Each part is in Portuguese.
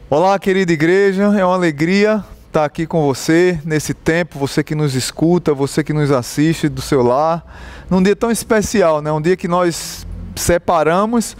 Olá, querida igreja, é uma alegria estar aqui com você nesse tempo, você que nos escuta, você que nos assiste do seu lar, num dia tão especial, né? Um dia que nós separamos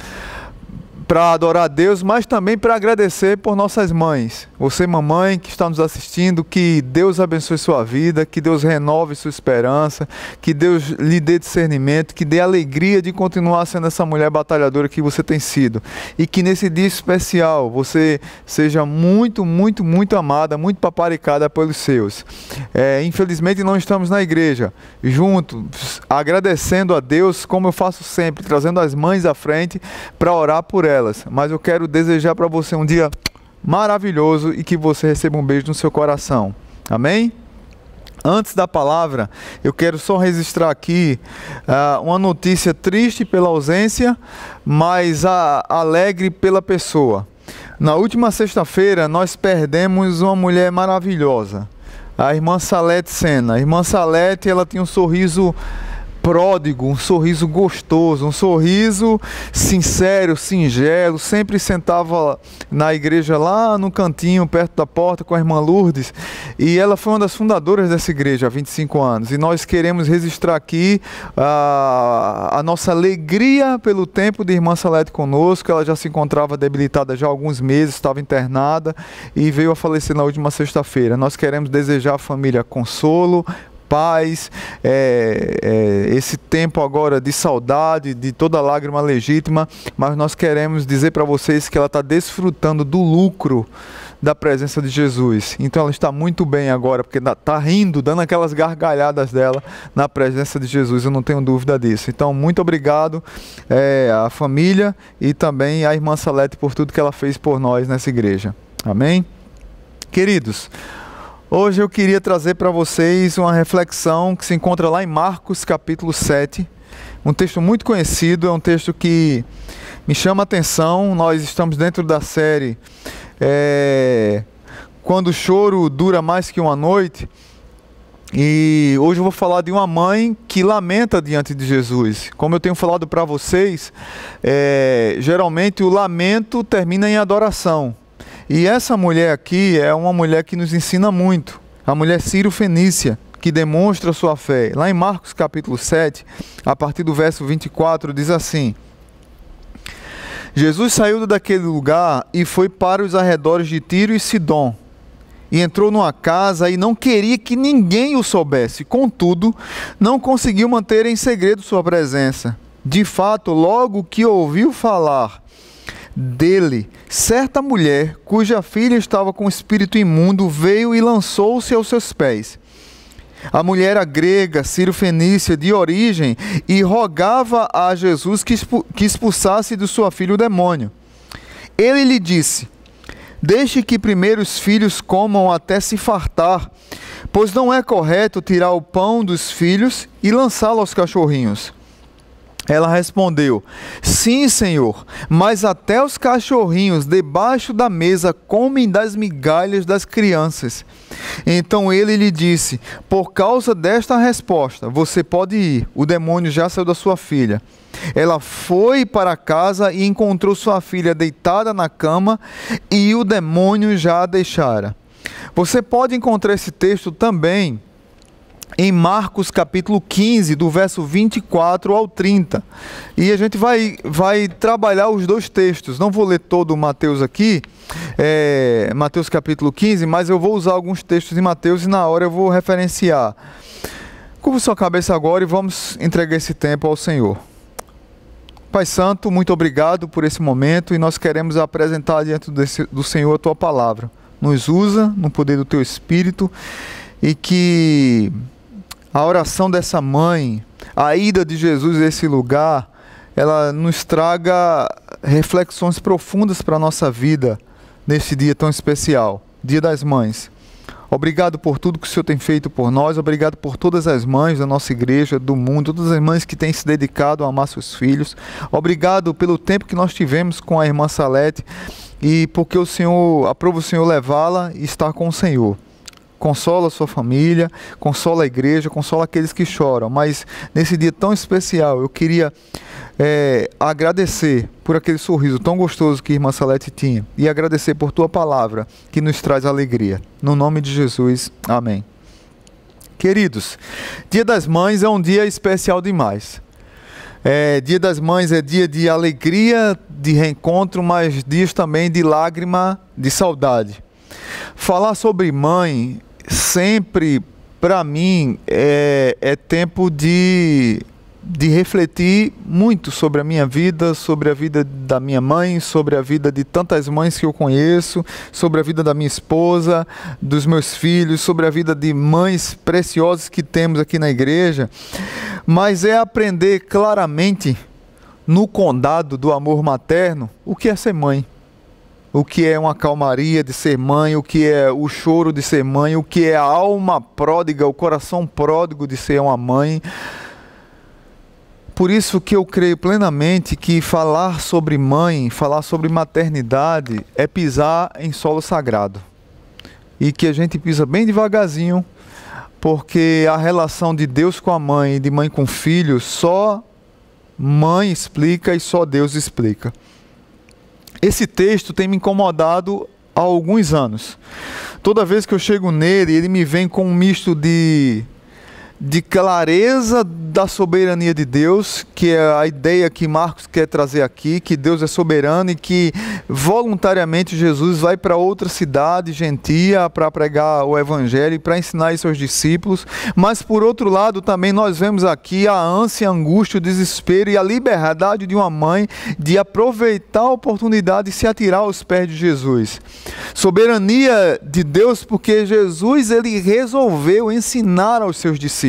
para adorar a Deus, mas também para agradecer por nossas mães. Você, mamãe, que está nos assistindo, que Deus abençoe sua vida, que Deus renove sua esperança, que Deus lhe dê discernimento, que dê alegria de continuar sendo essa mulher batalhadora que você tem sido. E que nesse dia especial você seja muito, muito, muito amada, muito paparicada pelos seus. Infelizmente não estamos na igreja juntos, agradecendo a Deus, como eu faço sempre, trazendo as mães à frente para orar por elas. Mas eu quero desejar para você um dia maravilhoso e que você receba um beijo no seu coração. Amém? Antes da palavra, eu quero só registrar aqui uma notícia triste pela ausência, mas alegre pela pessoa. Na última sexta-feira, nós perdemos uma mulher maravilhosa, a irmã Salete Sena. A irmã Salete, ela tinha um sorriso pródigo, um sorriso gostoso, um sorriso sincero, singelo, sempre sentava na igreja lá no cantinho, perto da porta, com a irmã Lourdes, e ela foi uma das fundadoras dessa igreja há 25 anos, e nós queremos registrar aqui a nossa alegria pelo tempo de irmã Salete conosco. Ela já se encontrava debilitada já há alguns meses, estava internada, e veio a falecer na última sexta-feira. Nós queremos desejar à família consolo, paz, esse tempo agora de saudade, de toda lágrima legítima, mas nós queremos dizer para vocês que ela está desfrutando do lucro da presença de Jesus. Então ela está muito bem agora, porque está rindo, dando aquelas gargalhadas dela na presença de Jesus, eu não tenho dúvida disso. Então muito obrigado à família e também à irmã Salete por tudo que ela fez por nós nessa igreja. Amém? Queridos, hoje eu queria trazer para vocês uma reflexão que se encontra lá em Marcos capítulo 7, um texto muito conhecido, é um texto que me chama a atenção. Nós estamos dentro da série Quando o Choro Dura Mais Que Uma Noite, e hoje eu vou falar de uma mãe que lamenta diante de Jesus. Como eu tenho falado para vocês, geralmente o lamento termina em adoração. E essa mulher aqui é uma mulher que nos ensina muito, a mulher Sírio-Fenícia, que demonstra sua fé. Lá em Marcos capítulo 7, a partir do verso 24, diz assim: Jesus saiu daquele lugar e foi para os arredores de Tiro e Sidom, e entrou numa casa e não queria que ninguém o soubesse. Contudo, não conseguiu manter em segredo sua presença. De fato, logo que ouviu falar dele, certa mulher, cuja filha estava com espírito imundo, veio e lançou-se aos seus pés. A mulher era grega, Sírio-Fenícia de origem, e rogava a Jesus que expulsasse de sua filha o demônio. Ele lhe disse: deixe que primeiro os filhos comam até se fartar, pois não é correto tirar o pão dos filhos e lançá-lo aos cachorrinhos. Ela respondeu: sim, Senhor, mas até os cachorrinhos debaixo da mesa comem das migalhas das crianças. Então ele lhe disse: por causa desta resposta, você pode ir, o demônio já saiu da sua filha. Ela foi para casa e encontrou sua filha deitada na cama, e o demônio já a deixara. Você pode encontrar esse texto também em Marcos capítulo 15, do verso 24 ao 30. E a gente vai trabalhar os dois textos. Não vou ler todo o Mateus aqui, Mateus capítulo 15, mas eu vou usar alguns textos de Mateus e na hora eu vou referenciar. Curva sua cabeça agora e vamos entregar esse tempo ao Senhor. Pai Santo, muito obrigado por esse momento, e nós queremos apresentar diante do Senhor a Tua palavra. Nos usa no poder do Teu Espírito, e que a oração dessa mãe, a ida de Jesus a esse lugar, ela nos traga reflexões profundas para a nossa vida nesse dia tão especial, Dia das Mães. Obrigado por tudo que o Senhor tem feito por nós, obrigado por todas as mães da nossa igreja, do mundo, todas as mães que têm se dedicado a amar seus filhos. Obrigado pelo tempo que nós tivemos com a irmã Salete, e porque aprova o Senhor levá-la e estar com o Senhor. consola a sua família, consola a igreja, consola aqueles que choram. Mas nesse dia tão especial, eu queria agradecer por aquele sorriso tão gostoso que a irmã Salete tinha e agradecer por tua palavra que nos traz alegria. No nome de Jesus, amém. Queridos, Dia das Mães é um dia especial demais. Dia das Mães é dia de alegria, de reencontro, mas dias também de lágrima, de saudade. Falar sobre mãe sempre, para mim, é tempo de refletir muito sobre a minha vida, sobre a vida da minha mãe, sobre a vida de tantas mães que eu conheço, sobre a vida da minha esposa, dos meus filhos, sobre a vida de mães preciosas que temos aqui na igreja. Mas é aprender claramente, no condado do amor materno, o que é ser mãe. O que é uma calmaria de ser mãe, o que é o choro de ser mãe, o que é a alma pródiga, o coração pródigo de ser uma mãe. Por isso que eu creio plenamente que falar sobre mãe, falar sobre maternidade é pisar em solo sagrado. E que a gente pisa bem devagarzinho, porque a relação de Deus com a mãe e de mãe com filho, só mãe explica e só Deus explica. Esse texto tem me incomodado há alguns anos. Toda vez que eu chego nele, ele me vem com um misto de clareza da soberania de Deus, que é a ideia que Marcos quer trazer aqui, que Deus é soberano e que voluntariamente Jesus vai para outra cidade gentia para pregar o evangelho e para ensinar isso aos discípulos. Mas por outro lado também nós vemos aqui a ânsia, a angústia, o desespero e a liberdade de uma mãe de aproveitar a oportunidade e se atirar aos pés de Jesus. Soberania de Deus porque Jesus ele resolveu ensinar aos seus discípulos.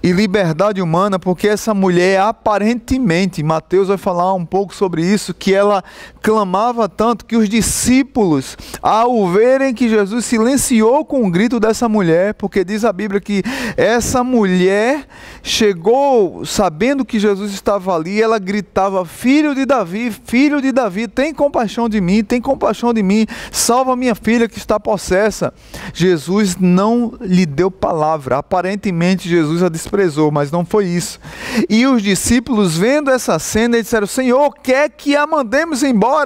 E liberdade humana porque essa mulher aparentemente, Mateus vai falar um pouco sobre isso, que ela clamava tanto que os discípulos, ao verem que Jesus silenciou com o grito dessa mulher, porque diz a Bíblia que essa mulher chegou sabendo que Jesus estava ali, ela gritava: filho de Davi, tem compaixão de mim, salva minha filha que está possessa. Jesus não lhe deu palavra, aparentemente Jesus a desprezou, mas não foi isso. E os discípulos vendo essa cena, eles disseram: Senhor, quer que a mandemos embora?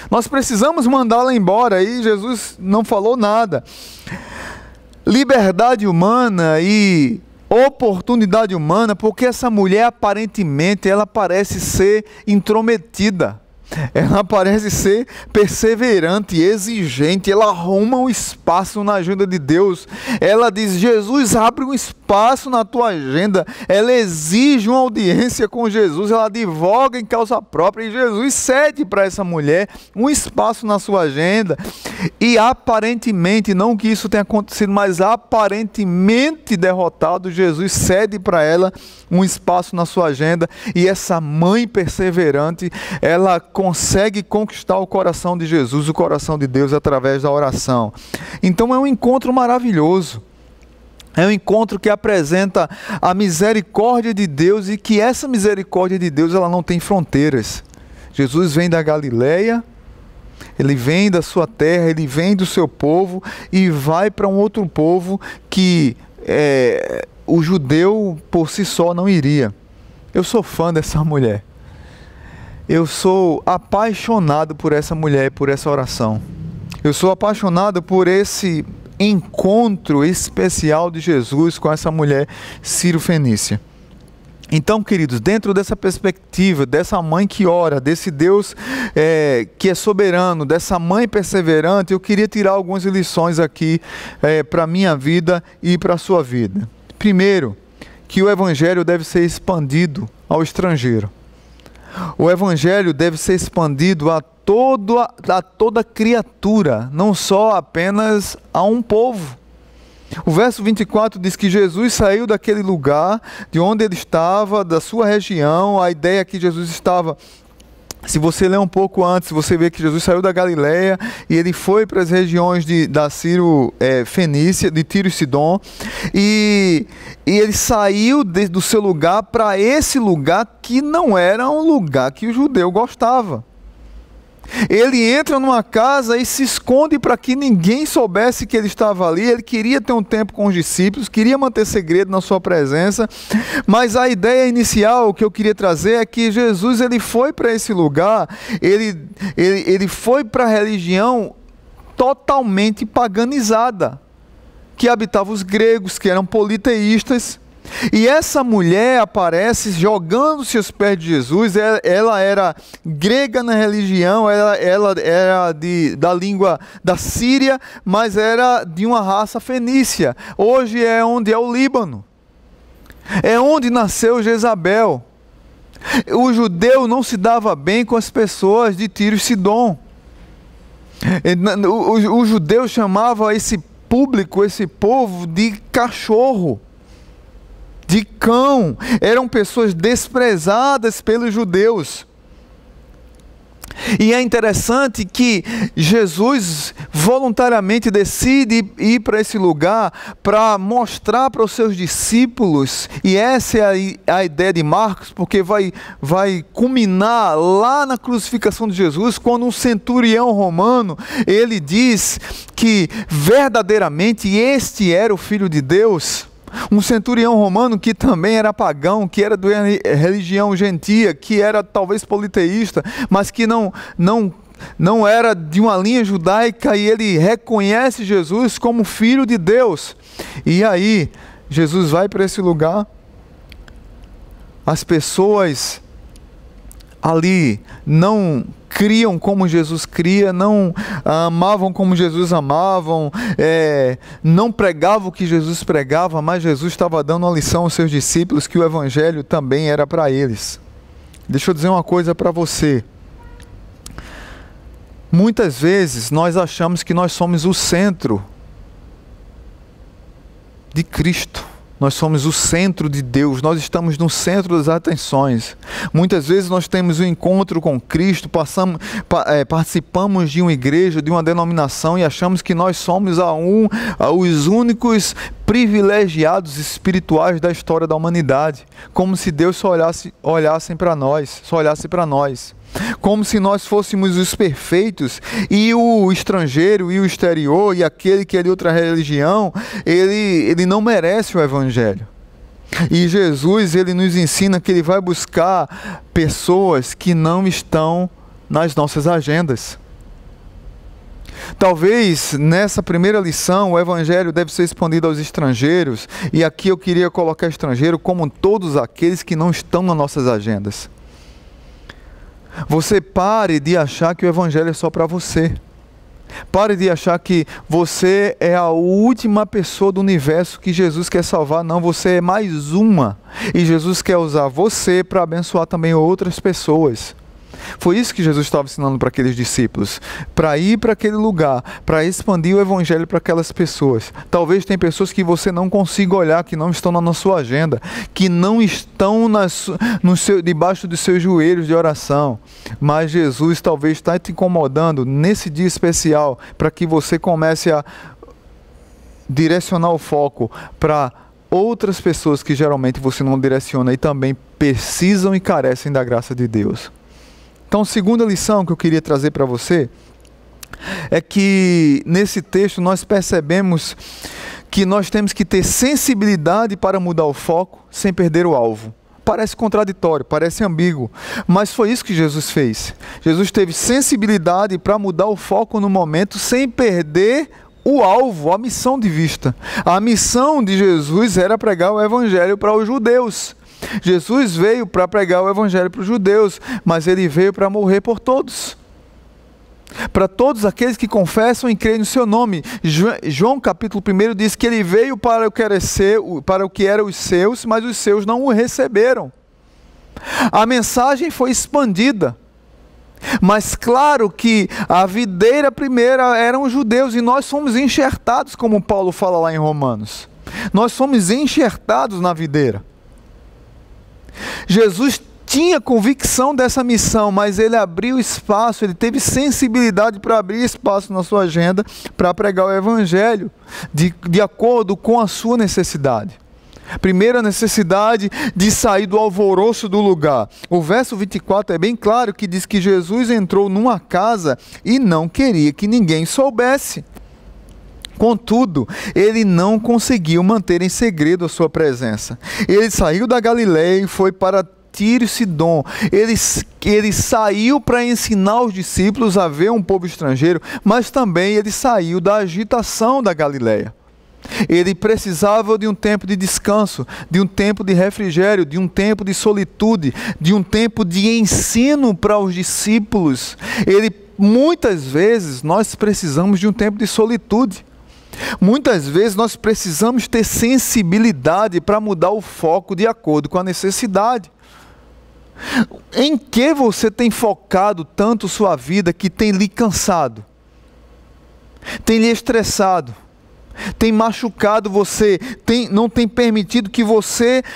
Nós precisamos mandá-la embora. E Jesus não falou nada. Liberdade humana e oportunidade humana, porque essa mulher aparentemente ela parece ser intrometida. Ela parece ser perseverante, exigente, ela arruma um espaço na agenda de Deus. Ela diz: Jesus, abre um espaço na tua agenda. Ela exige uma audiência com Jesus, ela advoga em causa própria e Jesus cede para essa mulher um espaço na sua agenda. E aparentemente, não que isso tenha acontecido, mas aparentemente derrotado, Jesus cede para ela um espaço na sua agenda. E essa mãe perseverante, ela consegue conquistar o coração de Jesus, o coração de Deus, através da oração. Então é um encontro maravilhoso. É um encontro que apresenta a misericórdia de Deus e que essa misericórdia de Deus ela não tem fronteiras. Jesus vem da Galileia, ele vem da sua terra, ele vem do seu povo e vai para um outro povo que o judeu por si só não iria. Eu sou fã dessa mulher. Eu sou apaixonado por essa mulher, por essa oração. Eu sou apaixonado por esse encontro especial de Jesus com essa mulher sírio-fenícia. Então, queridos, dentro dessa perspectiva, dessa mãe que ora, desse Deus que é soberano, dessa mãe perseverante, eu queria tirar algumas lições aqui para a minha vida e para a sua vida. Primeiro, que o Evangelho deve ser expandido ao estrangeiro. O Evangelho deve ser expandido a toda criatura, não só apenas a um povo. O verso 24 diz que Jesus saiu daquele lugar, de onde ele estava, da sua região. A ideia é que Jesus estava... Se você ler um pouco antes, você vê que Jesus saiu da Galileia e ele foi para as regiões da Sírio-Fenícia, de Tiro e Sidom, e ele saiu do seu lugar para esse lugar que não era um lugar que o judeu gostava. Ele entra numa casa e se esconde para que ninguém soubesse que ele estava ali. Ele queria ter um tempo com os discípulos, queria manter segredo na sua presença. Mas a ideia inicial que eu queria trazer é que Jesus ele foi para esse lugar, ele foi para a religião totalmente paganizada, que habitava os gregos, que eram politeístas. E essa mulher aparece jogando-se aos pés de Jesus. Ela era grega na religião, ela era da língua da Síria, mas era de uma raça fenícia. Hoje é onde é o Líbano, é onde nasceu Jezabel. O judeu não se dava bem com as pessoas de Tiro e Sidom. O judeu chamava esse público, esse povo, de cachorro, de cão. Eram pessoas desprezadas pelos judeus. E é interessante que Jesus voluntariamente decide ir para esse lugar para mostrar para os seus discípulos, e essa é a ideia de Marcos, porque vai culminar lá na crucificação de Jesus, quando um centurião romano, ele diz que verdadeiramente este era o Filho de Deus. Um centurião romano que também era pagão, que era de religião gentia, que era talvez politeísta, mas que não era de uma linha judaica, e ele reconhece Jesus como Filho de Deus. E aí, Jesus vai para esse lugar, as pessoas ali não criam como Jesus cria, não amavam como Jesus amavam, não pregavam o que Jesus pregava, mas Jesus estava dando uma lição aos seus discípulos, que o Evangelho também era para eles. Deixa eu dizer uma coisa para você. Muitas vezes nós achamos que nós somos o centro de Cristo. Nós somos o centro de Deus, nós estamos no centro das atenções. Muitas vezes nós temos um encontro com Cristo, participamos de uma igreja, de uma denominação, e achamos que nós somos os únicos privilegiados espirituais da história da humanidade, como se Deus só olhasse para nós. Como se nós fôssemos os perfeitos, e o estrangeiro e o exterior e aquele que é de outra religião, ele não merece o Evangelho. E Jesus, ele nos ensina que ele vai buscar pessoas que não estão nas nossas agendas. Talvez nessa primeira lição o Evangelho deve ser expandido aos estrangeiros, e aqui eu queria colocar estrangeiro como todos aqueles que não estão nas nossas agendas. Você pare de achar que o Evangelho é só para você. Pare de achar que você é a última pessoa do universo que Jesus quer salvar. Não, você é mais uma. E Jesus quer usar você para abençoar também outras pessoas. Foi isso que Jesus estava ensinando para aqueles discípulos, para ir para aquele lugar, para expandir o Evangelho para aquelas pessoas. Talvez tem pessoas que você não consiga olhar, que não estão na sua agenda, que não estão debaixo dos seus joelhos de oração, mas Jesus talvez está te incomodando nesse dia especial, para que você comece a direcionar o foco para outras pessoas que geralmente você não direciona e também precisam e carecem da graça de Deus. Então, a segunda lição que eu queria trazer para você é que nesse texto nós percebemos que nós temos que ter sensibilidade para mudar o foco sem perder o alvo. Parece contraditório, parece ambíguo, mas foi isso que Jesus fez. Jesus teve sensibilidade para mudar o foco no momento sem perder o alvo, a missão de vista. A missão de Jesus era pregar o Evangelho para os judeus. Jesus veio para pregar o Evangelho para os judeus, mas ele veio para morrer por todos. Para todos aqueles que confessam e creem no seu nome. João capítulo 1 diz que ele veio para o que eram os seus, mas os seus não o receberam. A mensagem foi expandida. Mas claro que a videira primeira eram os judeus, e nós somos enxertados, como Paulo fala lá em Romanos. Nós somos enxertados na videira. Jesus tinha convicção dessa missão, mas ele abriu espaço, ele teve sensibilidade para abrir espaço na sua agenda para pregar o Evangelho de acordo com a sua necessidade. Primeira necessidade de sair do alvoroço do lugar. O verso 24 é bem claro que diz que Jesus entrou numa casa e não queria que ninguém soubesse. Contudo, ele não conseguiu manter em segredo a sua presença. Ele saiu da Galileia e foi para Tiro e Sidom. Ele saiu para ensinar os discípulos a ver um povo estrangeiro, mas também ele saiu da agitação da Galileia. Ele precisava de um tempo de descanso, de um tempo de refrigério, de um tempo de solitude, de um tempo de ensino para os discípulos. Muitas vezes nós precisamos de um tempo de solitude. Muitas vezes nós precisamos ter sensibilidade para mudar o foco de acordo com a necessidade. Em que você tem focado tanto sua vida que tem lhe cansado, tem lhe estressado, tem machucado você, não tem permitido que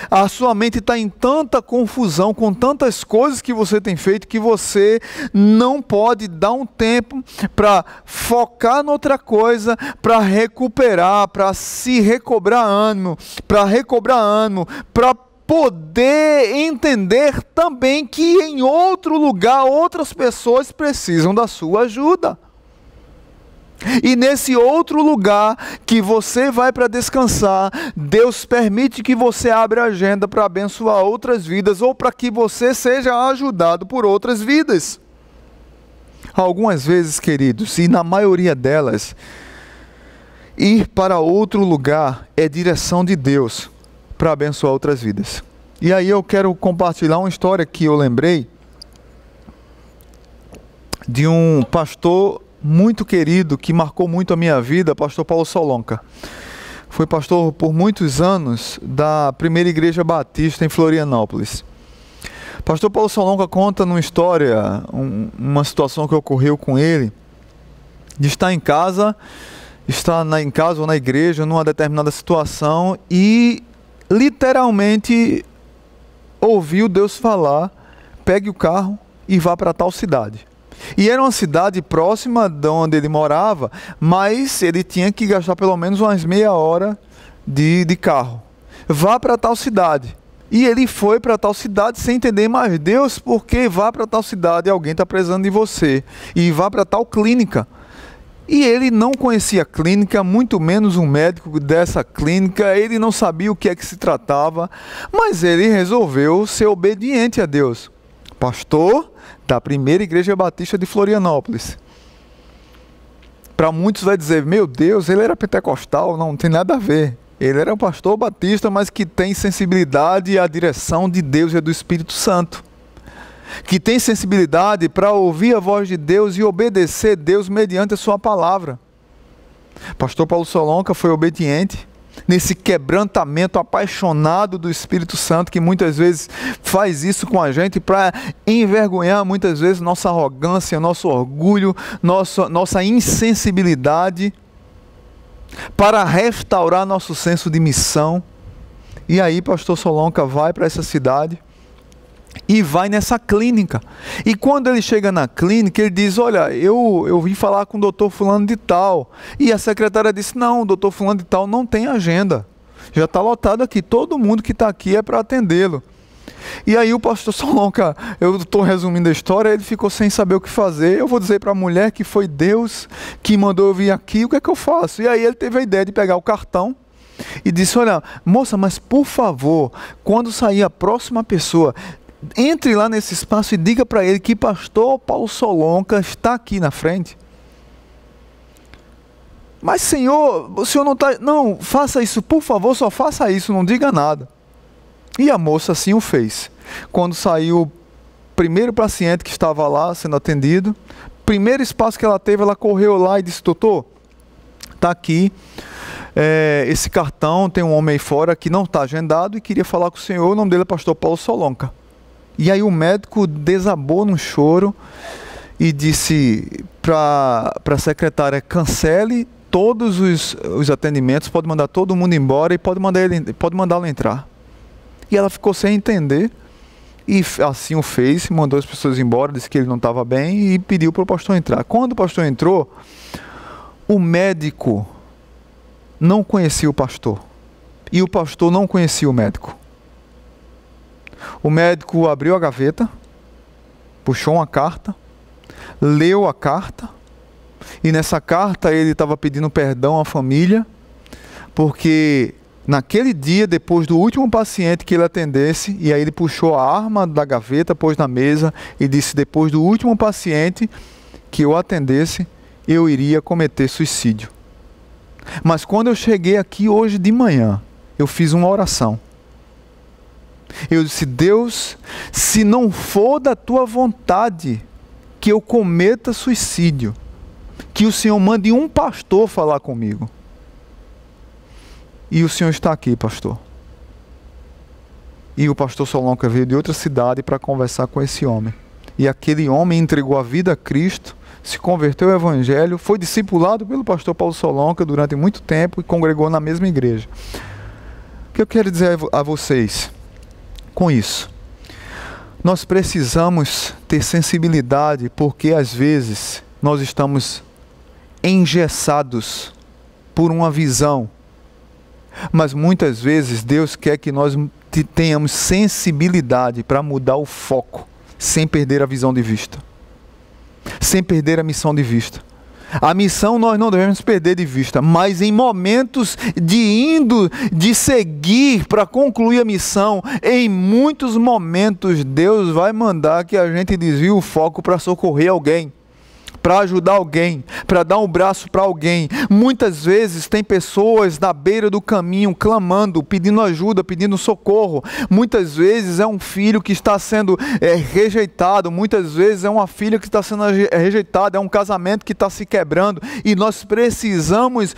a sua mente está em tanta confusão, com tantas coisas que você tem feito, que você não pode dar um tempo para focar noutra coisa, para recuperar, para se recobrar ânimo, para poder entender também que em outro lugar, outras pessoas precisam da sua ajuda. E nesse outro lugar que você vai para descansar, Deus permite que você abra a agenda para abençoar outras vidas ou para que você seja ajudado por outras vidas. Algumas vezes, queridos, e na maioria delas, ir para outro lugar é direção de Deus para abençoar outras vidas. E aí eu quero compartilhar uma história que eu lembrei de um pastor muito querido, que marcou muito a minha vida, pastor Paulo Solonca. Foi pastor por muitos anos da Primeira Igreja Batista em Florianópolis. Pastor Paulo Solonca conta numa história, uma situação que ocorreu com ele, de estar em casa ou na igreja, numa determinada situação, e literalmente ouviu Deus falar: pegue o carro e vá para tal cidade. E era uma cidade próxima de onde ele morava, mas ele tinha que gastar pelo menos umas meia hora de carro. Vá para tal cidade. E ele foi para tal cidade sem entender mais Deus, porque vá para tal cidade, alguém está precisando de você. E vá para tal clínica. E ele não conhecia a clínica, muito menos um médico dessa clínica, ele não sabia o que é que se tratava, mas ele resolveu ser obediente a Deus. Pastor da Primeira Igreja Batista de Florianópolis. Para muitos vai dizer: meu Deus, ele era pentecostal. Não tem nada a ver. Ele era um pastor batista, mas que tem sensibilidade à direção de Deus e do Espírito Santo. Que tem sensibilidade para ouvir a voz de Deus e obedecer Deus mediante a sua palavra. Pastor Paulo Solonca foi obediente nesse quebrantamento apaixonado do Espírito Santo, que muitas vezes faz isso com a gente para envergonhar muitas vezes nossa arrogância, nosso orgulho, nossa insensibilidade, para restaurar nosso senso de missão. E aí pastor Solonca vai para essa cidade e vai nessa clínica. E quando ele chega na clínica, ele diz: olha, eu vim falar com o doutor fulano de tal. E a secretária disse: não, o doutor fulano de tal não tem agenda. Já está lotado aqui, todo mundo que está aqui é para atendê-lo. E aí o pastor Solonca, eu estou resumindo a história, ele ficou sem saber o que fazer. Eu vou dizer para a mulher que foi Deus que mandou eu vir aqui, o que é que eu faço? E aí ele teve a ideia de pegar o cartão e disse: olha, moça, mas por favor, quando sair a próxima pessoa, entre lá nesse espaço e diga para ele que pastor Paulo Solonca está aqui na frente. Mas senhor, o senhor não está... Não, faça isso, por favor, só faça isso, não diga nada. E a moça assim o fez. Quando saiu o primeiro paciente que estava lá sendo atendido, primeiro espaço que ela teve, ela correu lá e disse: doutor, está aqui esse cartão, tem um homem aí fora que não está agendado e queria falar com o senhor, o nome dele é pastor Paulo Solonca. E aí o médico desabou num choro e disse para a secretária: cancele todos os atendimentos, pode mandar todo mundo embora e pode mandá-lo entrar. E ela ficou sem entender e assim o fez, mandou as pessoas embora, disse que ele não estava bem e pediu para o pastor entrar. Quando o pastor entrou, o médico não conhecia o pastor. E o pastor não conhecia o médico. O médico abriu a gaveta, puxou uma carta, leu a carta, e nessa carta ele estava pedindo perdão à família, porque naquele dia, depois do último paciente que ele atendesse, e aí ele puxou a arma da gaveta, pôs na mesa e disse: depois do último paciente que eu atendesse, eu iria cometer suicídio. Mas quando eu cheguei aqui hoje de manhã, eu fiz uma oração. Eu disse: Deus, se não for da tua vontade que eu cometa suicídio, que o Senhor mande um pastor falar comigo. E o Senhor está aqui, pastor. E o pastor Solonca veio de outra cidade para conversar com esse homem. E aquele homem entregou a vida a Cristo, se converteu ao Evangelho, foi discipulado pelo pastor Paulo Solonca durante muito tempo e congregou na mesma igreja. O que eu quero dizer a vocês com isso? Nós precisamos ter sensibilidade, porque às vezes nós estamos engessados por uma visão. Mas muitas vezes Deus quer que nós tenhamos sensibilidade para mudar o foco, sem perder a visão de vista, sem perder a missão de vista. A missão nós não devemos perder de vista, mas em momentos de seguir para concluir a missão, em muitos momentos Deus vai mandar que a gente desvie o foco para socorrer alguém, para ajudar alguém, para dar um braço para alguém. Muitas vezes tem pessoas na beira do caminho clamando, pedindo ajuda, pedindo socorro. Muitas vezes é um filho que está sendo rejeitado, muitas vezes é uma filha que está sendo rejeitada, é um casamento que está se quebrando, e nós precisamos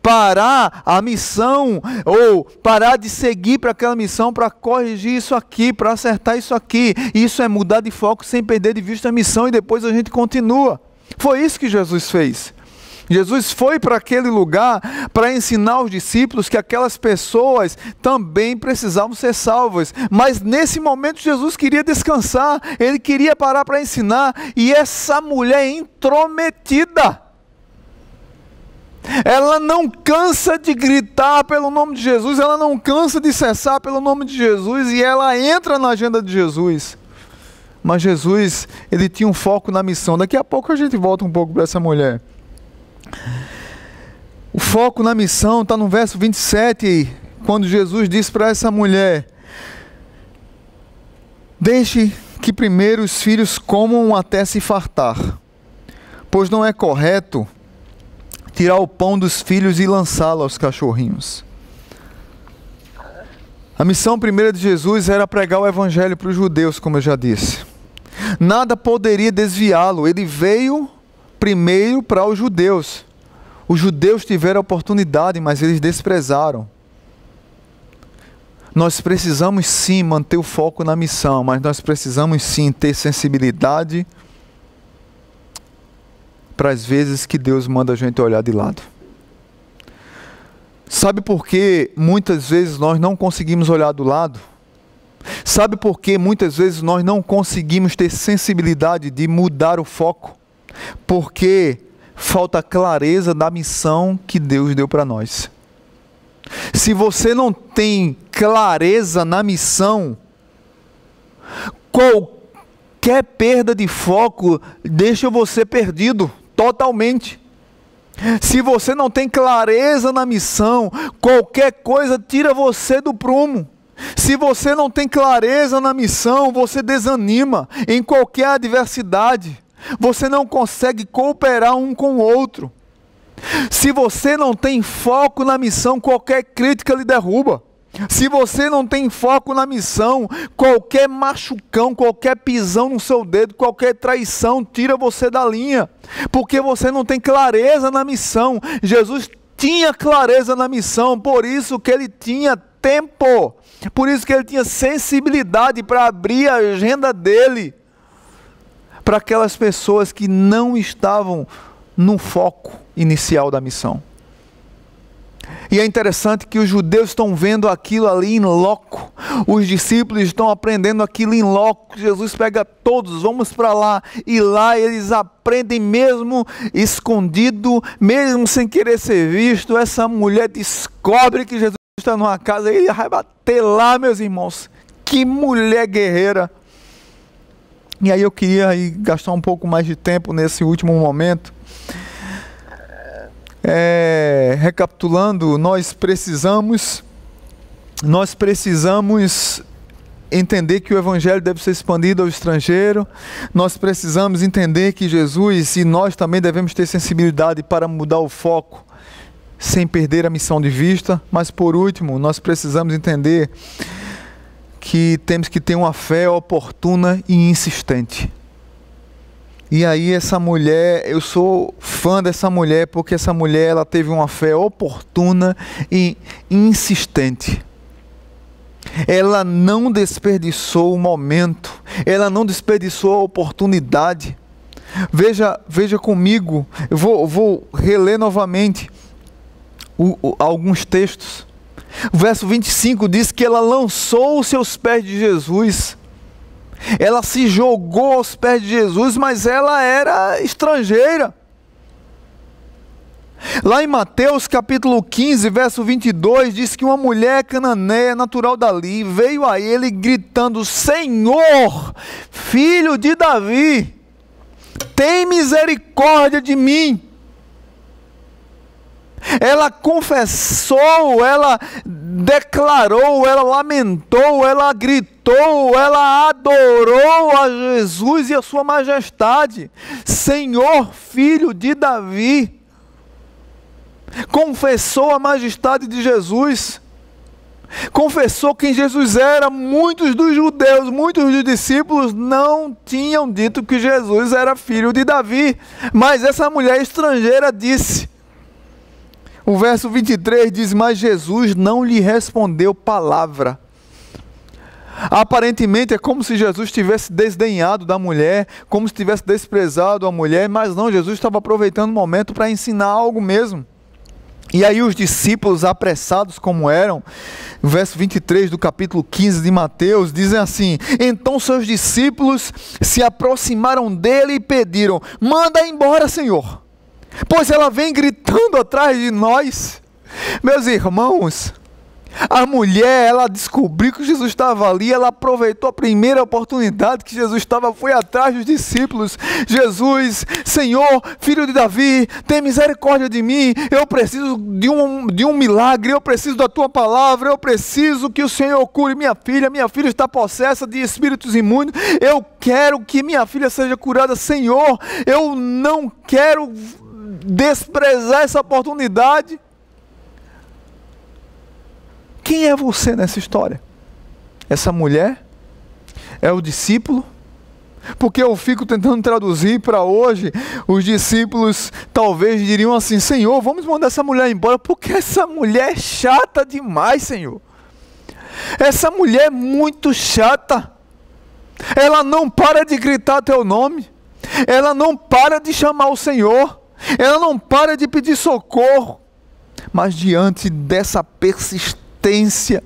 parar a missão, ou parar de seguir para aquela missão, para corrigir isso aqui, para acertar isso aqui. Isso é mudar de foco sem perder de vista a missão, e depois a gente continua. Foi isso que Jesus fez. Jesus foi para aquele lugar para ensinar os discípulos que aquelas pessoas também precisavam ser salvas. Mas nesse momento Jesus queria descansar, ele queria parar para ensinar. E essa mulher intrometida, ela não cansa de gritar pelo nome de Jesus, ela não cansa de cessar pelo nome de Jesus, e ela entra na agenda de Jesus. Mas Jesus, ele tinha um foco na missão. Daqui a pouco a gente volta um pouco para essa mulher. O foco na missão está no verso 27, quando Jesus diz para essa mulher: deixe que primeiro os filhos comam até se fartar, pois não é correto tirar o pão dos filhos e lançá-lo aos cachorrinhos. A missão primeira de Jesus era pregar o Evangelho para os judeus, como eu já disse. Nada poderia desviá-lo. Ele veio primeiro para os judeus. Os judeus tiveram a oportunidade, mas eles desprezaram. Nós precisamos sim manter o foco na missão, mas nós precisamos sim ter sensibilidade para as vezes que Deus manda a gente olhar de lado. Sabe por que muitas vezes nós não conseguimos olhar do lado? Sabe por que muitas vezes nós não conseguimos ter sensibilidade de mudar o foco? Porque falta clareza da missão que Deus deu para nós. Se você não tem clareza na missão, qualquer perda de foco deixa você perdido totalmente. Se você não tem clareza na missão, qualquer coisa tira você do prumo. Se você não tem clareza na missão, você desanima em qualquer adversidade. Você não consegue cooperar um com o outro. Se você não tem foco na missão, qualquer crítica lhe derruba. Se você não tem foco na missão, qualquer machucão, qualquer pisão no seu dedo, qualquer traição tira você da linha, porque você não tem clareza na missão. Jesus tinha clareza na missão, por isso que ele tinha tempo, por isso que ele tinha sensibilidade para abrir a agenda dele para aquelas pessoas que não estavam no foco inicial da missão. E é interessante que os judeus estão vendo aquilo ali em loco. Os discípulos estão aprendendo aquilo em loco. Jesus pega todos, vamos para lá. E lá eles aprendem mesmo escondido, mesmo sem querer ser visto. Essa mulher descobre que Jesus festa numa casa, ele vai bater lá, meus irmãos. Que mulher guerreira. E aí eu queria aí gastar um pouco mais de tempo nesse último momento. Recapitulando, nós precisamos entender que o evangelho deve ser expandido ao estrangeiro. Nós precisamos entender que Jesus, e nós também devemos ter sensibilidade para mudar o foco, sem perder a missão de vista. Mas por último, nós precisamos entender que temos que ter uma fé oportuna e insistente. E aí essa mulher, eu sou fã dessa mulher, porque essa mulher, ela teve uma fé oportuna e insistente. Ela não desperdiçou o momento, ela não desperdiçou a oportunidade. Veja comigo, eu vou reler novamente alguns textos. O verso 25 diz que ela lançou os seus pés de Jesus. Ela se jogou aos pés de Jesus, mas ela era estrangeira. Lá em Mateus capítulo 15, verso 22, diz que uma mulher cananeia, natural dali, veio a ele gritando: Senhor, filho de Davi, tem misericórdia de mim. Ela confessou, ela declarou, ela lamentou, ela gritou, ela adorou a Jesus e a sua majestade. Senhor, filho de Davi. Confessou a majestade de Jesus. Confessou quem Jesus era. Muitos dos judeus, muitos dos discípulos não tinham dito que Jesus era filho de Davi. Mas essa mulher estrangeira disse. O verso 23 diz: mas Jesus não lhe respondeu palavra. Aparentemente é como se Jesus tivesse desdenhado da mulher, como se tivesse desprezado a mulher, mas não, Jesus estava aproveitando o momento para ensinar algo mesmo. E aí os discípulos, apressados como eram, o verso 23 do capítulo 15 de Mateus, dizem assim: então seus discípulos se aproximaram dele e pediram: manda embora, Senhor, pois ela vem gritando atrás de nós. Meus irmãos, a mulher, ela descobriu que Jesus estava ali, ela aproveitou a primeira oportunidade que Jesus estava, foi atrás dos discípulos. Jesus, Senhor, filho de Davi, tem misericórdia de mim, eu preciso de um milagre, eu preciso da tua palavra, eu preciso que o Senhor cure minha filha está possessa de espíritos imundos, eu quero que minha filha seja curada, Senhor, eu não quero desprezar essa oportunidade. Quem é você nessa história? Essa mulher? É o discípulo? Porque eu fico tentando traduzir para hoje, os discípulos talvez diriam assim: Senhor, vamos mandar essa mulher embora, porque essa mulher é chata demais, Senhor. Essa mulher é muito chata. Ela não para de gritar teu nome. Ela não para de chamar o Senhor. Ela não para de pedir socorro. Mas diante dessa persistência,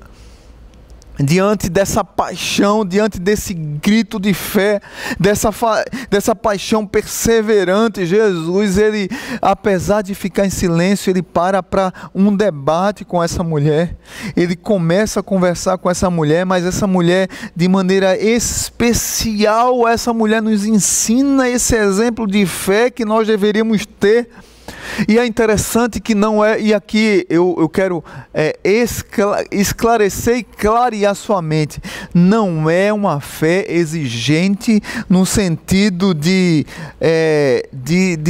diante dessa paixão, diante desse grito de fé, dessa paixão perseverante, Jesus, ele, apesar de ficar em silêncio, ele para um debate com essa mulher. Ele começa a conversar com essa mulher, mas essa mulher, de maneira especial, essa mulher nos ensina esse exemplo de fé que nós deveríamos ter. E é interessante que não é, e aqui eu quero esclarecer e clarear sua mente, não é uma fé exigente no sentido de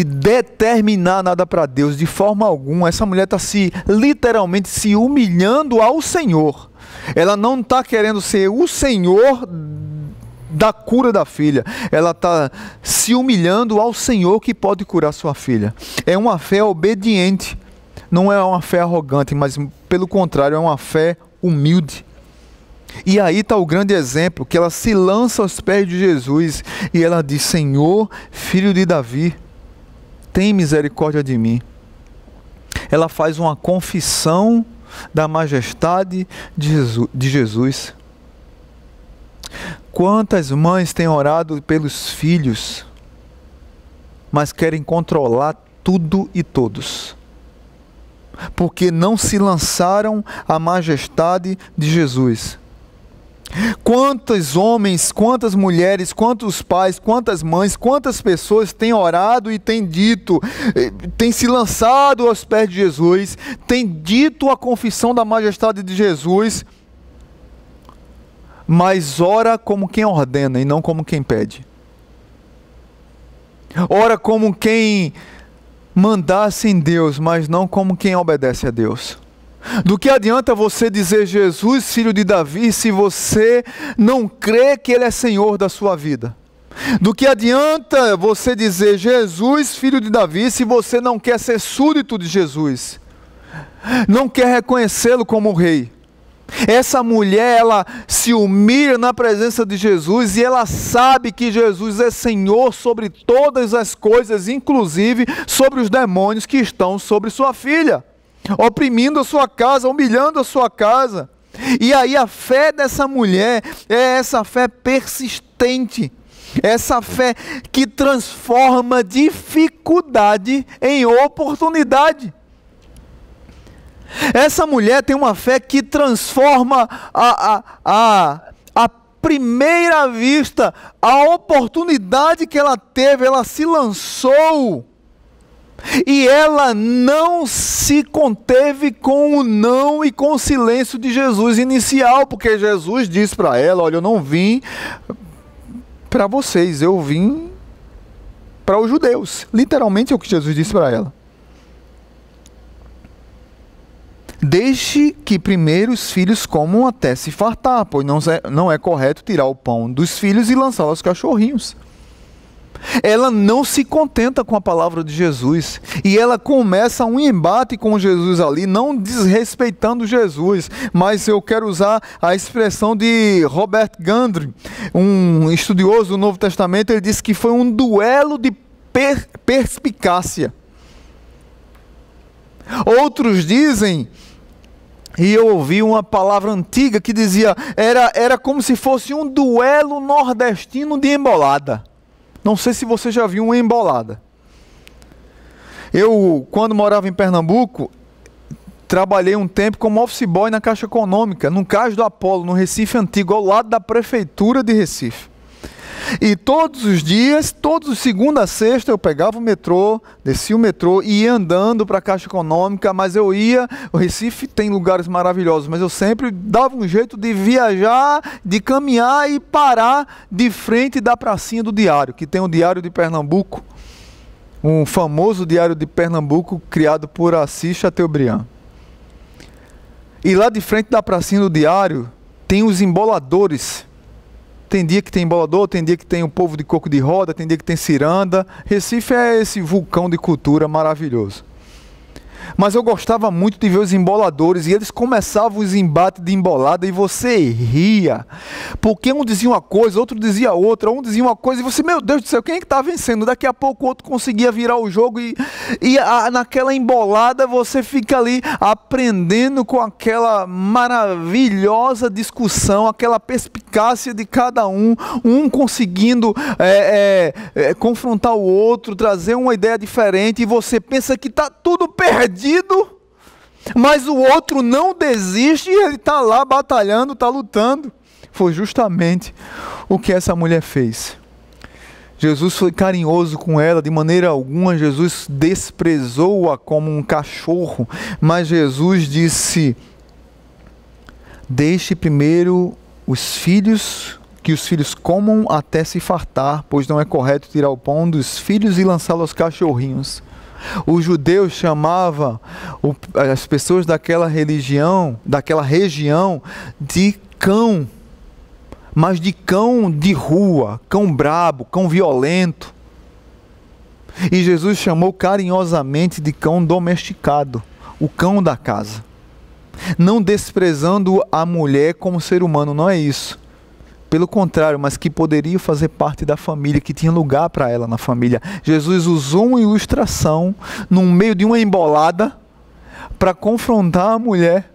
determinar nada para Deus, de forma alguma. Essa mulher está literalmente se humilhando ao Senhor. Ela não está querendo ser o Senhor da cura da filha, ela está se humilhando ao Senhor que pode curar sua filha. É uma fé obediente, não é uma fé arrogante, mas pelo contrário, é uma fé humilde. E aí está o grande exemplo, que ela se lança aos pés de Jesus e ela diz: Senhor, filho de Davi, tem misericórdia de mim. Ela faz uma confissão da majestade de Jesus. Quantas mães têm orado pelos filhos, mas querem controlar tudo e todos? porque não se lançaram à majestade de Jesus. Quantos homens, quantas mulheres, quantos pais, quantas mães, quantas pessoas têm orado e têm dito, têm se lançado aos pés de Jesus, têm dito a confissão da majestade de Jesus, mas ora como quem ordena e não como quem pede. Ora como quem mandasse em Deus, mas não como quem obedece a Deus. Do que adianta você dizer Jesus, filho de Davi, se você não crê que Ele é Senhor da sua vida? Do que adianta você dizer Jesus, filho de Davi, se você não quer ser súdito de Jesus? Não quer reconhecê-lo como rei? Essa mulher, ela se humilha na presença de Jesus e ela sabe que Jesus é Senhor sobre todas as coisas, inclusive sobre os demônios que estão sobre sua filha, oprimindo a sua casa, humilhando a sua casa. E aí a fé dessa mulher é essa fé persistente, essa fé que transforma dificuldade em oportunidade. Essa mulher tem uma fé que transforma a primeira vista, a oportunidade que ela teve, ela se lançou. E ela não se conteve com o não e com o silêncio de Jesus inicial, porque Jesus disse para ela: olha, eu não vim para vocês, eu vim para os judeus. Literalmente é o que Jesus disse para ela. Deixe que primeiro os filhos comam até se fartar, pois não é correto tirar o pão dos filhos e lançá-lo aos cachorrinhos. Ela não se contenta com a palavra de Jesus, e ela começa um embate com Jesus ali, não desrespeitando Jesus, mas eu quero usar a expressão de Robert Gundry, um estudioso do Novo Testamento. Ele disse que foi um duelo de perspicácia. Outros dizem, e eu ouvi uma palavra antiga que dizia, era como se fosse um duelo nordestino de embolada. Não sei se você já viu uma embolada. Eu, quando morava em Pernambuco, trabalhei um tempo como office boy na Caixa Econômica, no Cais do Apolo, no Recife Antigo, ao lado da Prefeitura de Recife. E todos os dias, todos segunda a sexta, eu pegava o metrô, descia o metrô e ia andando para a Caixa Econômica, mas eu ia, o Recife tem lugares maravilhosos, mas eu sempre dava um jeito de viajar, de caminhar e parar de frente da pracinha do Diário, que tem o Diário de Pernambuco, um famoso Diário de Pernambuco criado por Assis Chateaubriand. E lá de frente da pracinha do Diário tem os emboladores. Tem dia que tem embolador, tem dia que tem o povo de coco de roda, tem dia que tem ciranda. Recife é esse vulcão de cultura maravilhoso. Mas eu gostava muito de ver os emboladores, e eles começavam os embates de embolada e você ria, porque um dizia uma coisa, outro dizia outra, um dizia uma coisa e você, meu Deus do céu, quem é que está vencendo? Daqui a pouco o outro conseguia virar o jogo naquela embolada você fica ali aprendendo com aquela maravilhosa discussão, aquela perspicácia de cada um conseguindo confrontar o outro, trazer uma ideia diferente, e você pensa que está tudo perdido, mas o outro não desiste e ele está lá batalhando, está lutando. Foi justamente o que essa mulher fez. Jesus foi carinhoso com ela, de maneira alguma Jesus desprezou-a como um cachorro, mas Jesus disse: deixe primeiro que os filhos comam até se fartar, pois não é correto tirar o pão dos filhos e lançá-lo aos cachorrinhos. Os judeus chamavam as pessoas daquela região de cão, mas de cão de rua, cão brabo, cão violento. E Jesus chamou carinhosamente de cão domesticado, o cão da casa. Não desprezando a mulher como ser humano, não é isso. Pelo contrário, mas que poderia fazer parte da família, que tinha lugar para ela na família. Jesus usou uma ilustração no meio de uma embolada para confrontar a mulher,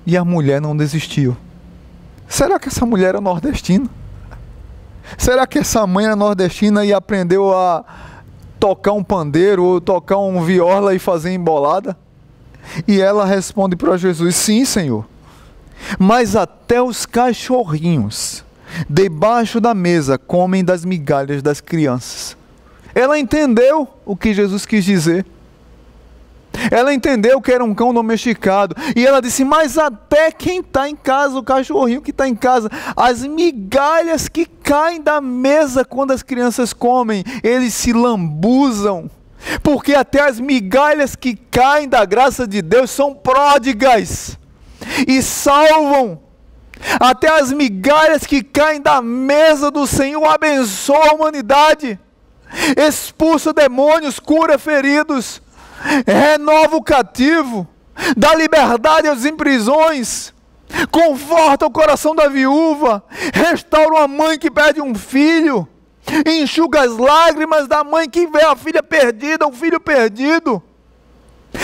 e a mulher não desistiu. Será que essa mulher era nordestina? Será que essa mãe era nordestina e aprendeu a tocar um pandeiro ou tocar um viola e fazer embolada? E ela responde para Jesus: sim, Senhor, mas até os cachorrinhos debaixo da mesa comem das migalhas das crianças. Ela entendeu o que Jesus quis dizer. Ela entendeu que era um cão domesticado. E ela disse: mas até quem está em casa, o cachorrinho que está em casa, as migalhas que caem da mesa quando as crianças comem, eles se lambuzam. Porque até as migalhas que caem da graça de Deus são pródigas e salvam. Até as migalhas que caem da mesa do Senhor abençoam a humanidade, expulsa demônios, cura feridos, renova o cativo, dá liberdade aos em prisões, conforta o coração da viúva, restaura uma mãe que perde um filho, enxuga as lágrimas da mãe que vê a filha perdida, o filho perdido.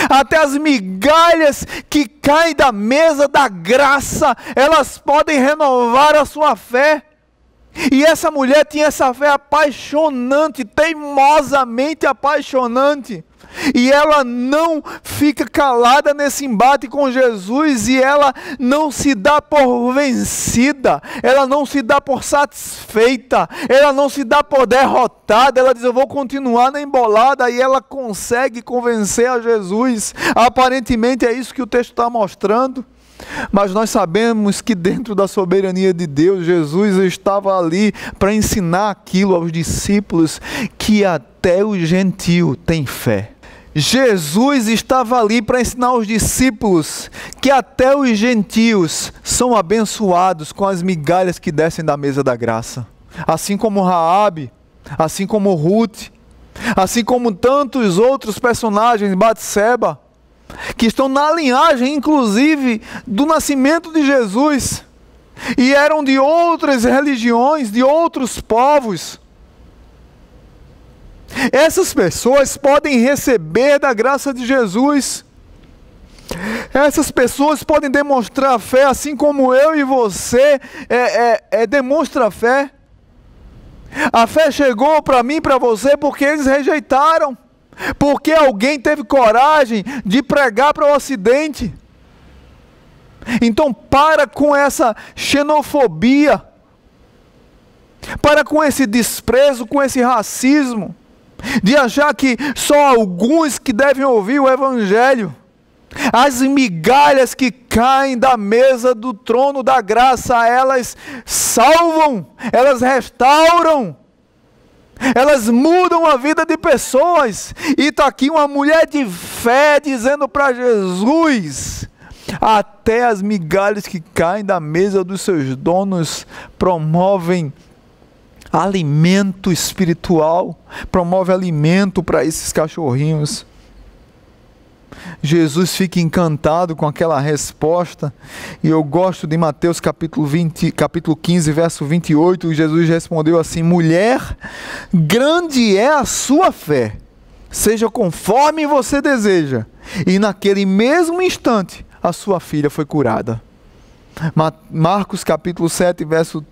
Até as migalhas que caem da mesa da graça, elas podem renovar a sua fé. E essa mulher tinha essa fé apaixonante, teimosamente apaixonante. E ela não fica calada nesse embate com Jesus, e ela não se dá por vencida, ela não se dá por satisfeita, ela não se dá por derrotada. Ela diz: eu vou continuar na embolada, e ela consegue convencer a Jesus. Aparentemente é isso que o texto está mostrando. Mas nós sabemos que dentro da soberania de Deus, Jesus estava ali para ensinar aquilo aos discípulos, que até o gentio tem fé. Jesus estava ali para ensinar aos discípulos que até os gentios são abençoados com as migalhas que descem da mesa da graça. Assim como Raabe, assim como Ruth, assim como tantos outros personagens, Batseba, que estão na linhagem, inclusive, do nascimento de Jesus, e eram de outras religiões, de outros povos. Essas pessoas podem receber da graça de Jesus. Essas pessoas podem demonstrar fé, assim como eu e você demonstra fé. A fé chegou para mim e para você porque eles rejeitaram. Porque alguém teve coragem de pregar para o Ocidente. Então para com essa xenofobia. Para com esse desprezo, com esse racismo, de achar que só alguns que devem ouvir o Evangelho. As migalhas que caem da mesa do trono da graça, elas salvam, elas restauram, elas mudam a vida de pessoas. E está aqui uma mulher de fé dizendo para Jesus: até as migalhas que caem da mesa dos seus donos promovem alimento espiritual, promove alimento para esses cachorrinhos. Jesus fica encantado com aquela resposta, e eu gosto de Mateus capítulo 15, verso 28, Jesus respondeu assim: mulher, grande é a sua fé, seja conforme você deseja. E naquele mesmo instante, a sua filha foi curada. Marcos capítulo 7, verso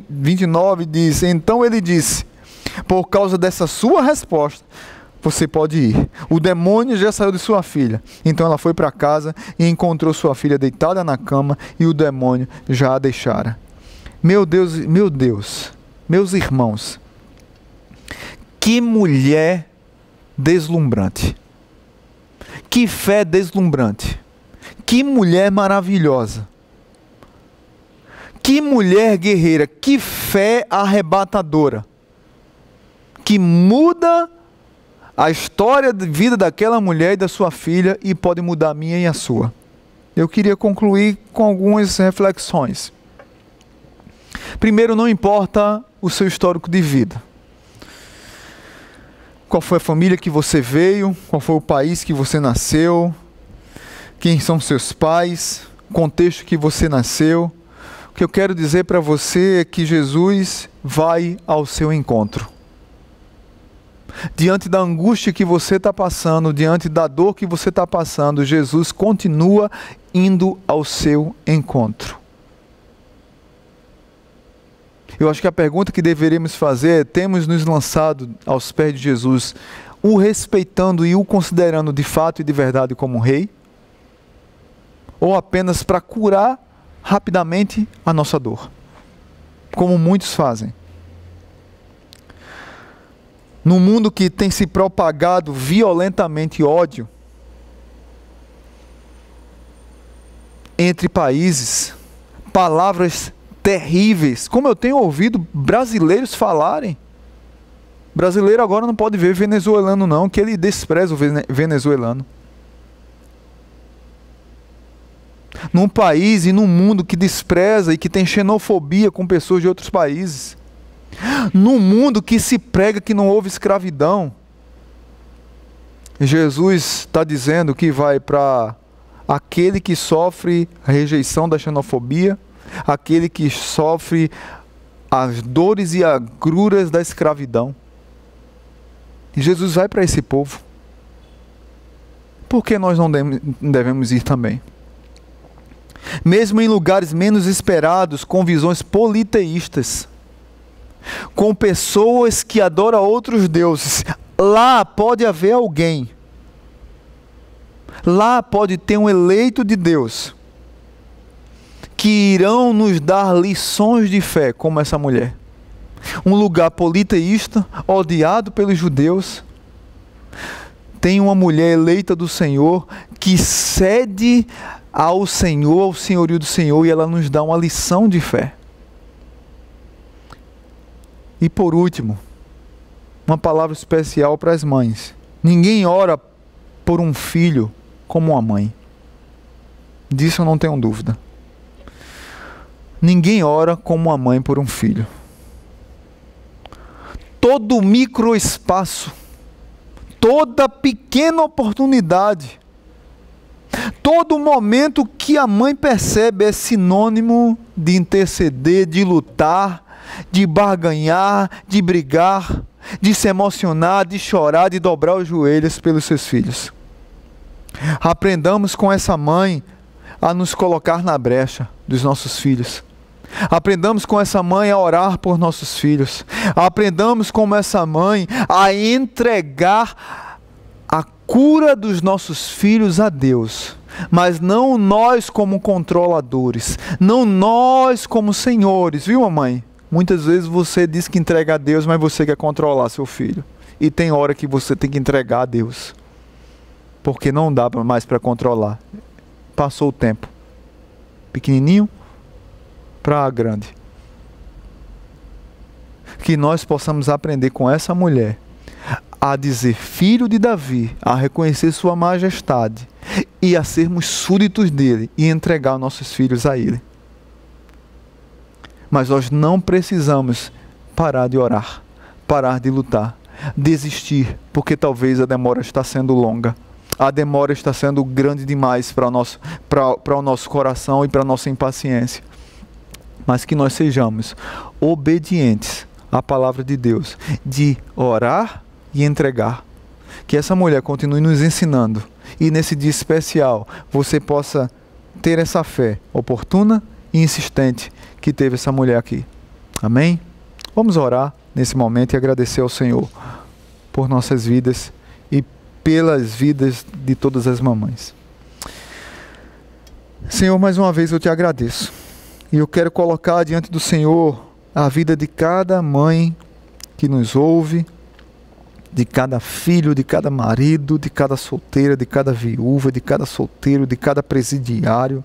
29 diz: então ele disse, por causa dessa sua resposta, você pode ir. O demônio já saiu de sua filha. Então ela foi para casa e encontrou sua filha deitada na cama, e o demônio já a deixara. Meu Deus, meus irmãos, que mulher deslumbrante, que fé deslumbrante, que mulher maravilhosa, que mulher guerreira, que fé arrebatadora, que muda a história de vida daquela mulher e da sua filha, e pode mudar a minha e a sua. Eu queria concluir com algumas reflexões. Primeiro, não importa o seu histórico de vida. Qual foi a família que você veio, qual foi o país que você nasceu, quem são seus pais, contexto que você nasceu. O que eu quero dizer para você é que Jesus vai ao seu encontro. Diante da angústia que você está passando, diante da dor que você está passando, Jesus continua indo ao seu encontro. Eu acho que a pergunta que deveríamos fazer é: temos nos lançado aos pés de Jesus, o respeitando e o considerando de fato e de verdade como rei? ou apenas para curar rapidamente a nossa dor, como muitos fazem. No mundo que tem se propagado violentamente ódio entre países, palavras terríveis, como eu tenho ouvido brasileiros falarem. Brasileiro agora não pode ver venezuelano não, que ele despreza o venezuelano. Num país e num mundo que despreza e que tem xenofobia com pessoas de outros países. Num mundo que se prega que não houve escravidão. Jesus está dizendo que vai para aquele que sofre a rejeição da xenofobia, aquele que sofre as dores e agruras da escravidão. E Jesus vai para esse povo. Por que nós não devemos ir também? Mesmo em lugares menos esperados, com visões politeístas, com pessoas que adoram outros deuses, lá pode haver alguém. Lá pode ter um eleito de Deus que irão nos dar lições de fé, como essa mulher. Um lugar politeísta, odiado pelos judeus, tem uma mulher eleita do Senhor que cede ao Senhor, ao senhorio do Senhor, e ela nos dá uma lição de fé. E por último, uma palavra especial para as mães. Ninguém ora por um filho como uma mãe. Disso eu não tenho dúvida. Ninguém ora como uma mãe por um filho. Todo microespaço, toda pequena oportunidade, todo momento que a mãe percebe é sinônimo de interceder, de lutar, de barganhar, de brigar, de se emocionar, de chorar, de dobrar os joelhos pelos seus filhos. Aprendamos com essa mãe a nos colocar na brecha dos nossos filhos. Aprendamos com essa mãe a orar por nossos filhos. Aprendamos com essa mãe a entregar a cura dos nossos filhos a Deus. Mas não nós como controladores, não nós como senhores, viu, mamãe? Muitas vezes você diz que entrega a Deus, mas você quer controlar seu filho. E tem hora que você tem que entregar a Deus, porque não dá mais para controlar. Passou o tempo. Pequenininho para grande. Que nós possamos aprender com essa mulher a dizer filho de Davi, a reconhecer sua majestade e a sermos súditos dele e entregar nossos filhos a ele. Mas nós não precisamos parar de orar, parar de lutar, desistir, porque talvez a demora está sendo longa. A demora está sendo grande demais para o nosso coração e para a nossa impaciência. Mas que nós sejamos obedientes à palavra de Deus, de orar e entregar. Que essa mulher continue nos ensinando. E nesse dia especial, você possa ter essa fé oportuna e insistente que teve essa mulher aqui. Amém? Vamos orar nesse momento e agradecer ao Senhor por nossas vidas e pelas vidas de todas as mamães. Senhor, mais uma vez eu te agradeço. E eu quero colocar diante do Senhor a vida de cada mãe que nos ouve, de cada filho, de cada marido, de cada solteira, de cada viúva, de cada solteiro, de cada presidiário,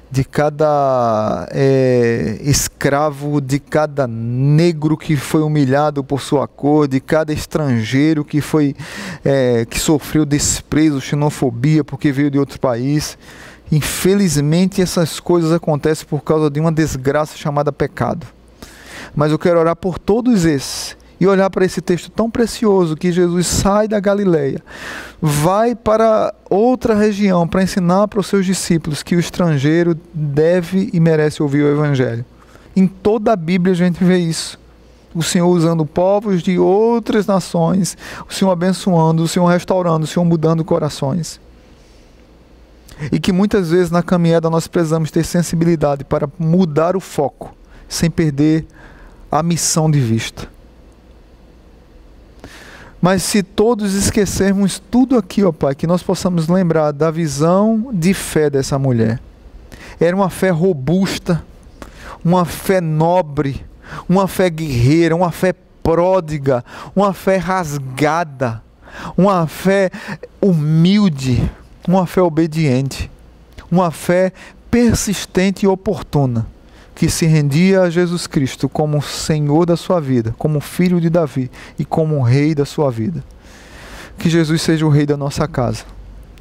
de cada escravo, de cada negro que foi humilhado por sua cor, de cada estrangeiro que sofreu desprezo, xenofobia porque veio de outro país. Infelizmente essas coisas acontecem por causa de uma desgraça chamada pecado. Mas eu quero orar por todos esses e olhar para esse texto tão precioso que Jesus sai da Galileia, vai para outra região para ensinar para os seus discípulos que o estrangeiro deve e merece ouvir o Evangelho. Em toda a Bíblia a gente vê isso. O Senhor usando povos de outras nações, o Senhor abençoando, o Senhor restaurando, o Senhor mudando corações. E que muitas vezes na caminhada nós precisamos ter sensibilidade para mudar o foco, sem perder a missão de vista. Mas se todos esquecermos tudo aqui, ó Pai, que nós possamos lembrar da visão de fé dessa mulher. Era uma fé robusta, uma fé nobre, uma fé guerreira, uma fé pródiga, uma fé rasgada, uma fé humilde, uma fé obediente, uma fé persistente e oportuna, que se rendia a Jesus Cristo como Senhor da sua vida, como Filho de Davi e como Rei da sua vida. Que Jesus seja o Rei da nossa casa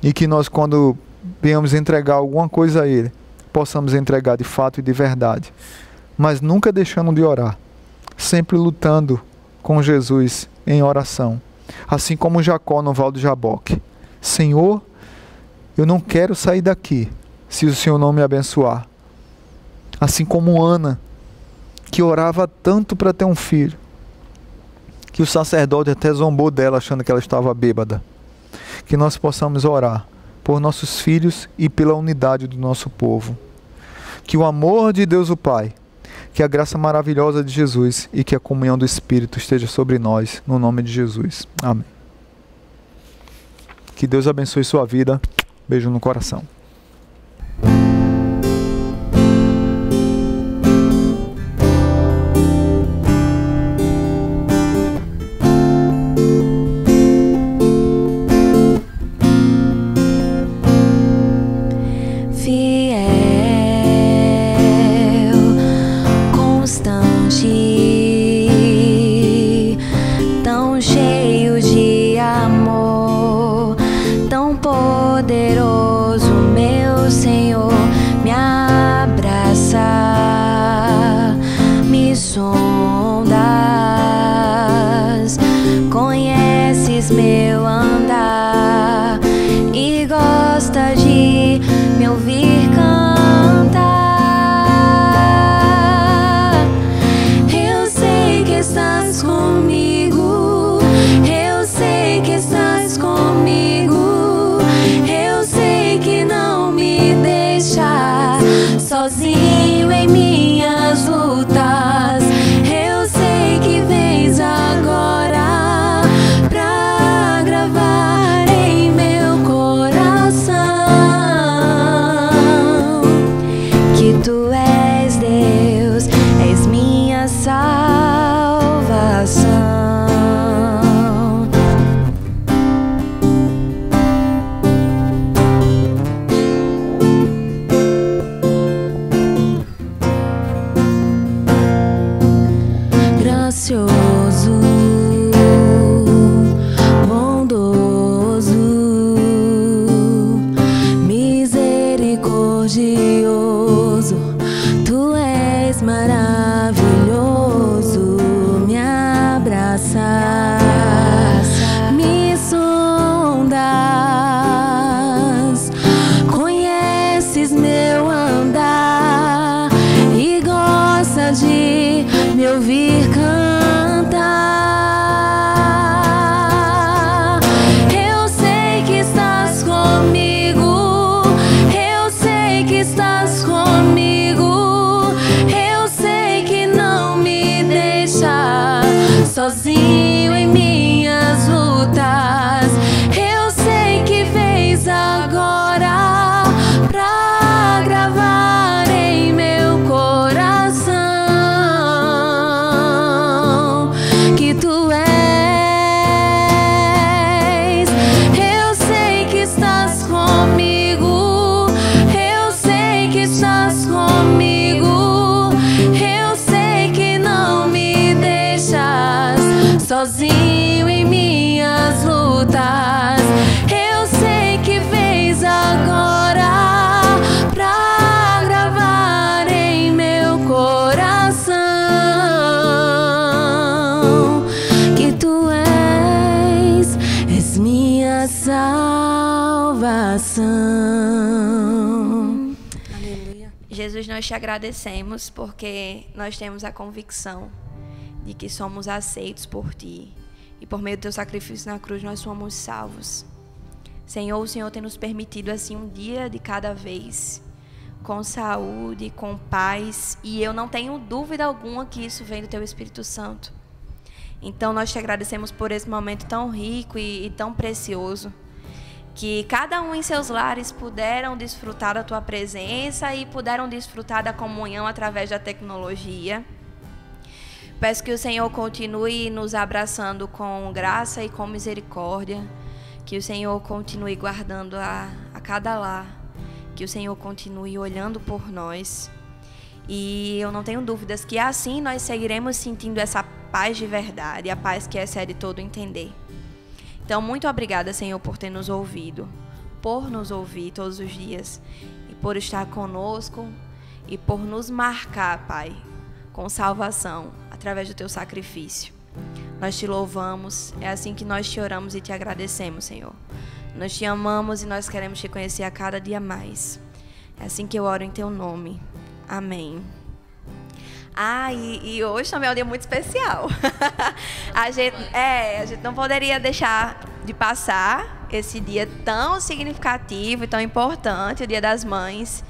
e que nós, quando venhamos entregar alguma coisa a Ele, possamos entregar de fato e de verdade, mas nunca deixando de orar, sempre lutando com Jesus em oração, assim como Jacó no Val do Jaboque. Senhor, eu não quero sair daqui se o Senhor não me abençoar. Assim como Ana, que orava tanto para ter um filho, que o sacerdote até zombou dela achando que ela estava bêbada. Que nós possamos orar por nossos filhos e pela unidade do nosso povo. Que o amor de Deus o Pai, que a graça maravilhosa de Jesus e que a comunhão do Espírito esteja sobre nós, no nome de Jesus. Amém. Que Deus abençoe sua vida. Beijo no coração. Sozinho em minhas lutas, eu sei que vens agora pra gravar em meu coração que tu és Deus, és minha salvação. Gracioso, bondoso, misericordioso, tu és maravilhoso, me abraças, me sondas, conheces meu andar e gostas de me ouvir cantar. Eu sei que estás comigo, eu sei que estás comigo, eu sei que não me deixa sozinho em minhas lutas. Eu sei que vens agora pra gravar em meu coração que tu és. Eu sei que estás comigo, eu sei que estás comigo, eu sei que não me deixas sozinho em minhas lutas. Eu sei que vens agora pra gravar em meu coração que tu és minha salvação. Aleluia. Jesus, nós te agradecemos porque nós temos a convicção de que somos aceitos por ti e por meio do teu sacrifício na cruz nós somos salvos. Senhor, o Senhor tem nos permitido assim um dia de cada vez, com saúde, com paz, e eu não tenho dúvida alguma que isso vem do teu Espírito Santo. Então, nós te agradecemos por esse momento tão rico e tão precioso, que cada um em seus lares puderam desfrutar da tua presença e puderam desfrutar da comunhão através da tecnologia. Peço que o Senhor continue nos abraçando com graça e com misericórdia, que o Senhor continue guardando a cada lar, que o Senhor continue olhando por nós. E eu não tenho dúvidas que assim nós seguiremos sentindo essa paz de verdade, a paz que excede todo entender. Então, muito obrigada, Senhor, por ter nos ouvido, por nos ouvir todos os dias e por estar conosco e por nos marcar, Pai, com salvação através do teu sacrifício. Nós te louvamos, é assim que nós te oramos e te agradecemos, Senhor. Nós te amamos e nós queremos te conhecer a cada dia mais. É assim que eu oro em teu nome. Amém. E hoje também é um dia muito especial. A gente não poderia deixar de passar esse dia tão significativo e tão importante, o Dia das Mães.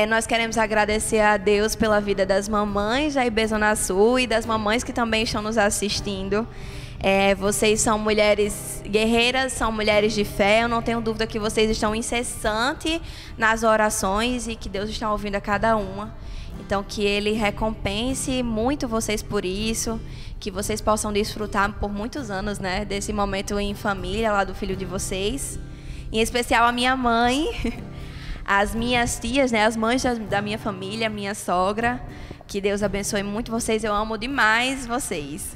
Nós queremos agradecer a Deus pela vida das mamães da IB Zona Sul e das mamães que também estão nos assistindo. Vocês são mulheres guerreiras, são mulheres de fé. Eu não tenho dúvida que vocês estão incessantes nas orações e que Deus está ouvindo a cada uma. Então, que Ele recompense muito vocês por isso, que vocês possam desfrutar por muitos anos, né, desse momento em família lá do filho de vocês. Em especial a minha mãe, as minhas tias, né, as mães da minha família, minha sogra. Que Deus abençoe muito vocês. Eu amo demais vocês.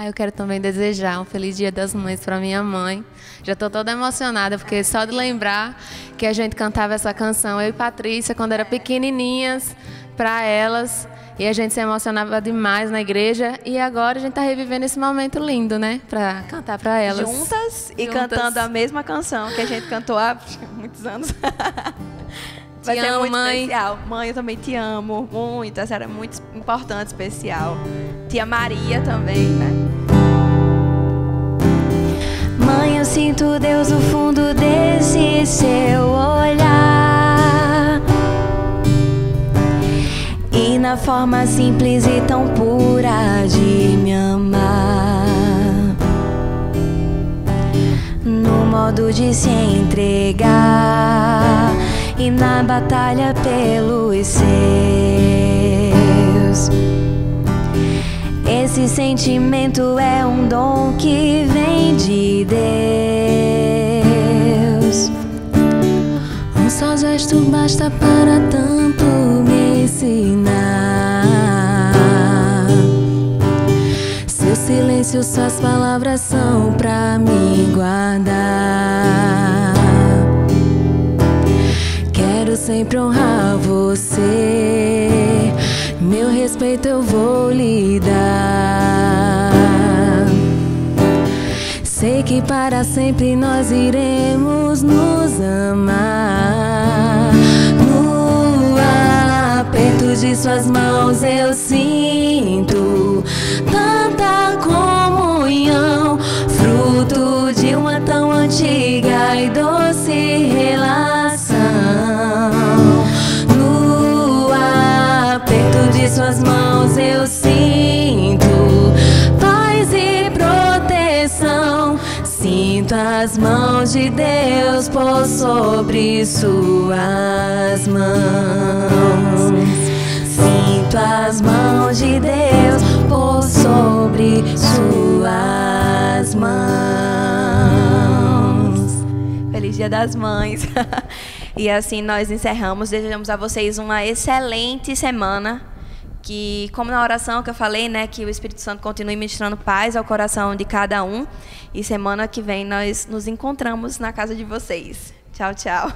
Eu quero também desejar um feliz Dia das Mães para minha mãe. Já estou toda emocionada, porque só de lembrar que a gente cantava essa canção, eu e Patrícia, quando era pequenininhas, para elas, e a gente se emocionava demais na igreja, e agora a gente está revivendo esse momento lindo, né, para cantar para elas. Juntas e cantando a mesma canção que a gente cantou há muitos anos. Vai ser muito especial. Mãe, eu também te amo muito. Essa era muito importante, especial. Tia Maria também, né? Mãe, eu sinto Deus no fundo desse seu olhar, e na forma simples e tão pura de me amar, no modo de se entregar e na batalha pelos seus. Esse sentimento é um dom que vem de Deus. Um só gesto basta para tanto me ensinar. Seu silêncio, suas palavras são pra me guardar. Quero sempre honrar você, meu respeito eu vou lhe dar. Sei que para sempre nós iremos nos amar. No aperto de suas mãos eu sinto tanta comunhão, fruto de uma tão antiga e doce relação. No aperto de suas mãos eu sinto paz e proteção. Sinto as mãos de Deus por sobre suas mãos. Sinto as mãos de Deus por sobre suas mãos. Feliz Dia das Mães. E assim nós encerramos. Desejamos a vocês uma excelente semana. Que, como na oração que eu falei, né, que o Espírito Santo continue ministrando paz ao coração de cada um. E semana que vem nós nos encontramos na casa de vocês. Tchau, tchau.